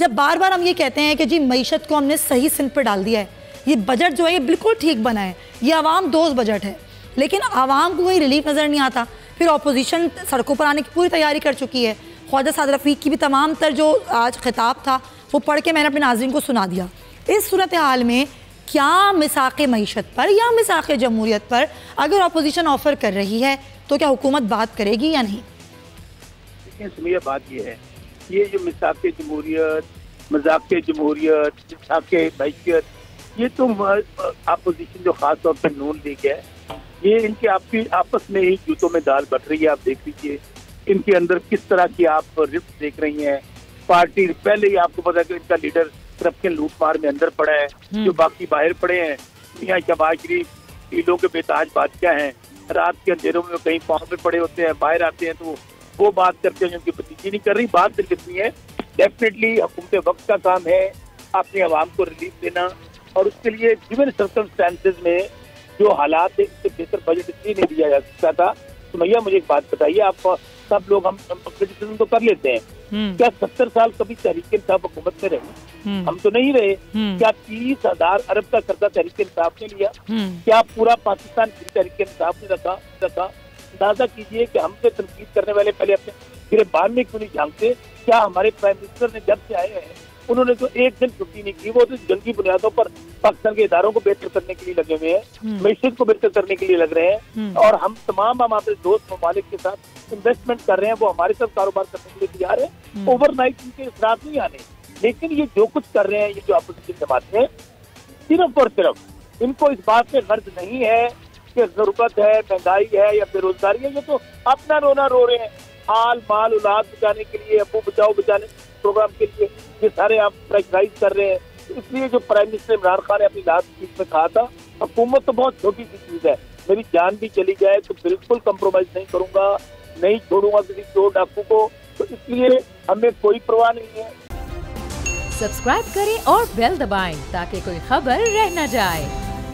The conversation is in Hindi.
जब बार बार हम ये कहते हैं कि जी मईशत को हमने सही सिंध पर डाल दिया है, ये बजट जो है ये बिल्कुल ठीक बना है, ये आवाम दोस्त बजट है, लेकिन आवाम को कोई रिलीफ नज़र नहीं आता। फिर अपोजिशन सड़कों पर आने की पूरी तैयारी कर चुकी है। ख्वाजा साद रफ़ीक की भी तमाम तर जो आज खिताब था वो पढ़ के मैंने अपने नाज़रीन को सुना दिया। इस सूरत हाल में क्या मिसाक़ मईशत पर या मिसाक़ जमहूरियत पर अगर अपोजिशन ऑफ़र कर रही है तो क्या हुकूमत बात करेगी या नहीं? देखिए सुनिए, बात ये है, ये जो मिसाक़ जमहूरियत, मज़ाक़ जमहूरियत, मिसाक़ मईशत, ये तो अपोजिशन जो ख़ास तौर पर नून लीग है, ये इनके आपकी आपस में ही जूतों में दाल बट रही है। आप देख लीजिए इनके अंदर किस तरह की आप रिफ्ट देख रही हैं। पार्टी पहले ही आपको पता है कि इनका लीडर करप्शन लूटमार में अंदर पड़ा है, जो बाकी बाहर पड़े हैं। मियां शहबाज शरीफ ईलों के बेताज बादशाह हैं, रात के अंधेरों में कहीं पाँव में पड़े होते हैं, बाहर आते हैं तो वो बात करते हैं, उनकी भतीजी नहीं कर रही। बात सिर्फ इतनी है, डेफिनेटली हुकूमत वक्त का काम है अपने आवाम को रिलीफ देना, और उसके लिए गिवन सर्कमस्टेंसेस में जो हालात है इससे बेहतर बजट इसलिए नहीं दिया जा सकता था। तो भैया मुझे एक बात बताइए, आप सब लोग हम क्रिटिसिज्म तो कर लेते हैं, क्या 70 साल कभी तहरीक इंसाफ हुकूमत में रहे? हम तो नहीं रहे। क्या 30,000 अरब का कर्जा तहरीक इंसाफ ने लिया? क्या पूरा पाकिस्तान तहरीक इंसाफ ने रखा? अंदाजा कीजिए कि हमसे तनकीद करने वाले पहले अपने गिरफ्तार में क्यों नहीं झांकते? क्या हमारे प्राइम मिनिस्टर ने जब से आए हैं उन्होंने तो एक दिन छुट्टी नहीं की, वो तो जंगी बुनियादों पर पाकिस्तान के इदारों को बेहतर करने के लिए लगे हुए हैं, मैशत को बेहतर करने के लिए लग रहे हैं, और हम हमारे दोस्त ममालिक के साथ इन्वेस्टमेंट कर रहे हैं, वो हमारे साथ कारोबार करने के लिए तैयार है। ओवरनाइट इनके इसराफ नहीं आने, लेकिन ये जो कुछ कर रहे हैं ये जो अपोजिशन जमात है, सिर्फ और सिर्फ इनको इस बात में गर्ज नहीं है कि जरूरत है, महंगाई है या बेरोजगारी है। ये तो अपना रोना रो रहे हैं, आल माल औलाद बचाने के लिए, अबू बचाओ बचाने प्रोग्राम के लिए ये सारे आप प्रेशराइज कर रहे हैं। इसलिए जो प्राइम मिनिस्टर इमरान खान ने अपनी लास्ट स्पीच में कहा था, हुकूमत तो बहुत छोटी सी चीज है, मेरी जान भी चली जाए तो बिल्कुल कंप्रोमाइज नहीं करूंगा, नहीं छोड़ूंगा किसी चोर डाकू को, तो इसलिए हमें कोई परवाह नहीं है। सब्सक्राइब करें और बेल दबाएं ताकि कोई खबर रह न जाए।